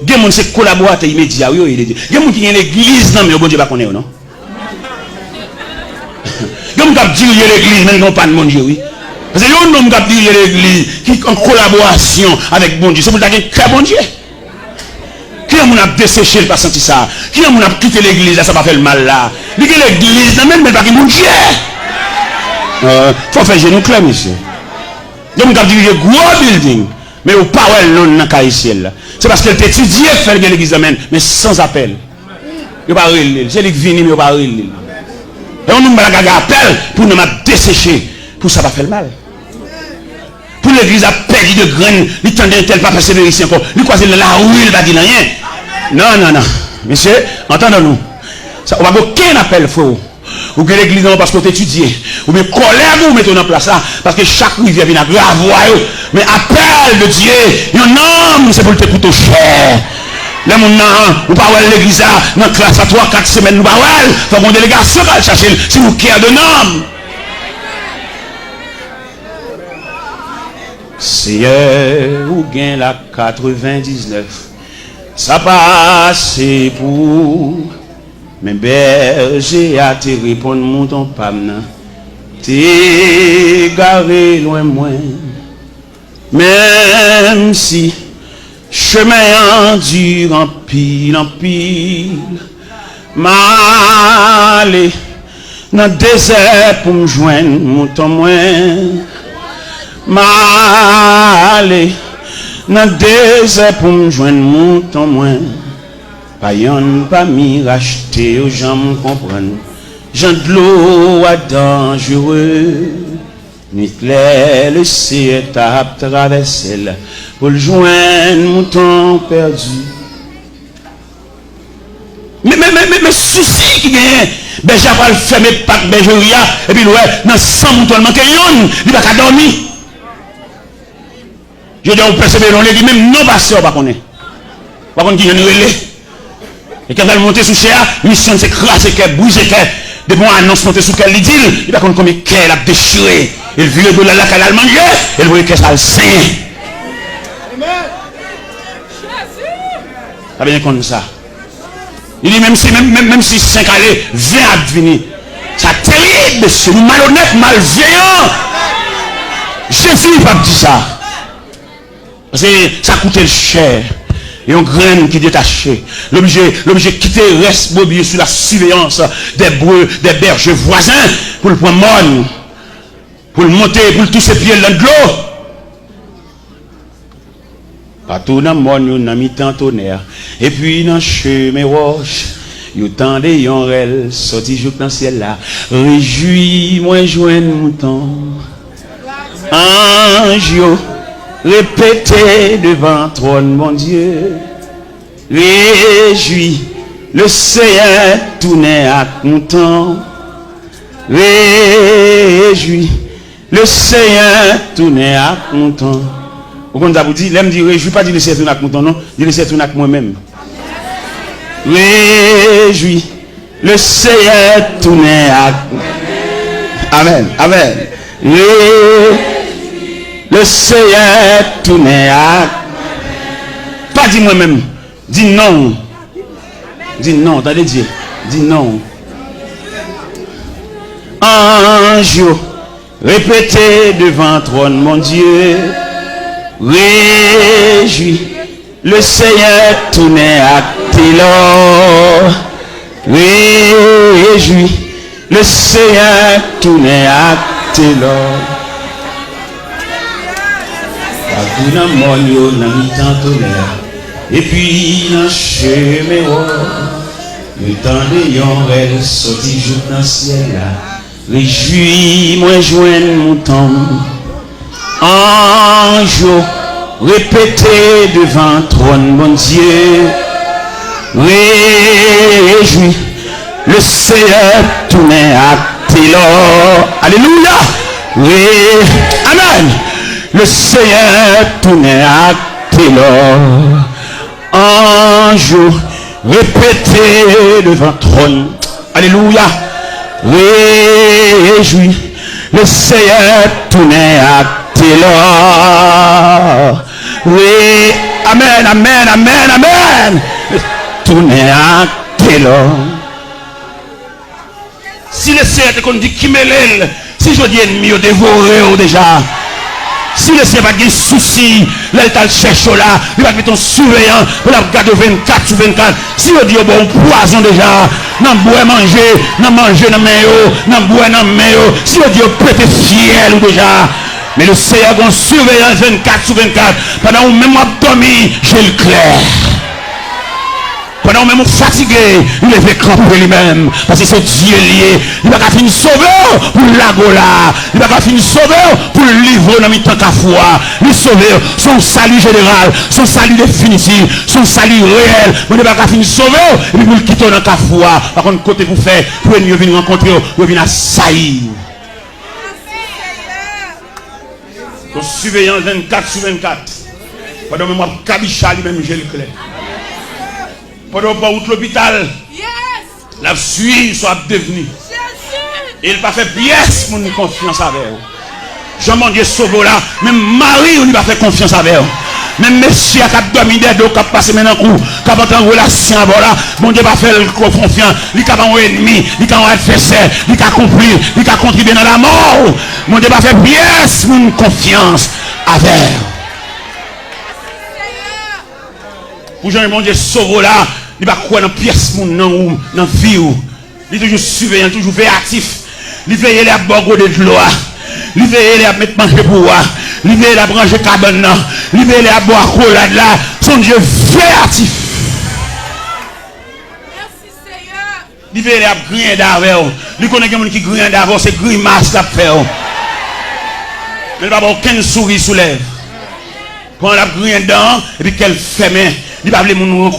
des gens c'est collaborateur immédiat. Il y a des gens qui ont l'église, non, mais bon Dieu va connaître, non? Il y a des gens qui disent l'église, mais non pas de mon Dieu, oui. Parce que il y a des gens qui disent l'église qui est en collaboration avec bon Dieu. C'est pour ça qu'il y a bon Dieu. Qui a desséché, pas senti ça? Qui a quitté l'église, ça va faire le mal là? L'église, même pas que mon Dieu. Il faut faire genou clair, monsieur. Donc, vous avez un gros building, mais au pas non dans le ciel. C'est parce qu'elle étudié faire l'église, mais sans appel. Il n'y a pas de c'est lui qui vient, mais il n'y a pas de et on nous met un appel pour nous dessécher. Pour ça va faire le mal. Pour l'église a perdu de graines, il tendait tel pas persévérer ici encore. Il croise la rue, il va dire rien. Non. Monsieur, entendons-nous. On va aucun appel faux. Ou que l'église non parce qu'on étudie. Ou bien colère vous mettez en place là. Parce que chaque rivière vient à grave. Mais appel de Dieu. Un homme, c'est pour te coûter cher. Là, mon nom, vous parlez de l'église là, dans la classe à 3-4 semaines, nous parlons. Il faut une délégation qui va chercher si vous qui a de nom. Seigneur, ou gain la 99. Ça passe pour mes bergers à te répondre, mon ton pam. T'es garé loin moins. Même si chemin dur en pile, m'aller dans le désert pour me joindre, mon ton moins. M'aller dans le désert pour me joindre, mon ton moins. Pas yon, pas mi racheter aux gens me comprennent. Jean de l'eau à dangereux. Nuit claire, le ciel tape traverser pour le joindre, mouton perdu. Mais souci qui gagne, ben j'ai pas le fermer pas de bergeria, et puis ouais, dans 100 moutons manquent yon, il va pas dormir. Je dis, on persévère, on dit même non passé, on va connaître. Par contre, qui y a une relais. Et quand elle monte sous cher, mission c'est craser, qu'elle bouge, qu'elle. De bon annonce monter sous qu'elle dit, il va connaître combien qu'elle a déchiré. Il vit le dollar là qu'elle a mangé, elle voit qu'elle a le sein. Ça vient comme ça. Il dit même si 5 allées, 20 à venir. Ça terrible, monsieur, nous malhonnêtes, malveillants. Jésus ne va pas dire ça. Parce que ça coûtait cher. Et on graine qui détachait. L'objet quitter reste mobilier sous la surveillance des bœufs, des bergers voisins pour le prendre mon, pour le monter, pour le toucher pieds dans l'eau. Partout dans le monde, il y a mi-temps tonnerre. Et puis dans le chemin roche, il y a tant de yonrel sorti jour dans le ciel là. Réjouis-moi, joindre mon temps. Ange, répétez devant trône, mon Dieu. Réjouis, le Seigneur tourne à content. Réjouis, le Seigneur tourne à content. Vous comprenez, vous dites, l'aime dit réjouis, pas dire le Seigneur tourne à content, non, dire le Seigneur tourne à moi-même. Réjouis, le Seigneur tourne à Amen, amen. Le Seigneur tourne à. Pas dis moi-même. Dis non. Dis non. T'as dit. Dis non. Ange, répétez devant trône, mon Dieu. Réjouis. Le Seigneur tourne à Télor. Réjouis. Le Seigneur tourne à Télor. Dans le monde, dans le temps tonnerre. Et puis dans le chemin, le temps de yonrel sorti jour dans le ciel là. Réjouis-moi, joindre mon temps. Ange, répétez devant trône, mon Dieu. Réjouis, le Seigneur tourne à Télor. Alléluia. Amen. Le Seigneur tourne à Télor. Ange, répétez devant trône. Alléluia. Réjouis. Le Seigneur tourne à Télor. Oui. Amen, amen, amen, amen. Tourner à Télo. Si le Seigneur te dit qui me l'aile, si je dis ennemi, dévoré déjà. Si le Seigneur n'a pas de soucis, là il cherche là, il va mettre ton surveillant pour la garder 24 sur 24. Si on dit bon poison déjà, non boire manger, non manger dans mayo, non boire dans mayo. Si on dit prêter fiel déjà. Mais le Seigneur a un surveillant 24 sur 24. Pendant où même dormi, j'ai le clair. Pendant même fatigué, il est fait cramper lui-même. Parce que c'est Dieu lié. Il va pas finir sauveur pour l'agola. Il va pas finir sauveur pour le livre dans le temps qu'à foi. Le sauveur, son salut général, son salut définitif, son salut réel. Il ne va pas finir sauveur et puis vous le quittez dans la foi. Par contre, côté vous faire, pour mieux venir rencontrer, vous venir assaillir. Donc, surveillant 24 sur 24. Pendant même moi, Kabicha lui-même, j'ai le clair. Pendant pas outre l'hôpital, la suite soit devenue. Et il n'a pas fait pièce pour nous confiance avec vous. Jean Dieu sauve là, même Marie, on lui va faire confiance avec vous. Même monsieur qui a dormi des dos, qui a passé maintenant coup, qui a pas en relation avec là, mon Dieu va faire confiance. Il a un ennemi, il a un adversaire, il a compris, il a contribué dans la mort. Mon Dieu va faire pièce pour nous confiance avec vous. Pour Jean mon Dieu sauve là, il va croire dans pièce dans la vie. Il est toujours surveillant, toujours véatif. Il veille à boire de l'eau. Il veille à mettre manger pour moi. Il veille à brancher cabane. Il veille à boire cola là. Son Dieu véatif. Merci Seigneur. Il veille à griller d'avant. Il connaît quelqu'un qui grille d'avant, c'est grimace qu'il fait. Mais il va avoir aucune souris sous lèvres. Quand il a grillé dedans, et puis qu'elle fait, il va aller nous rencontrer.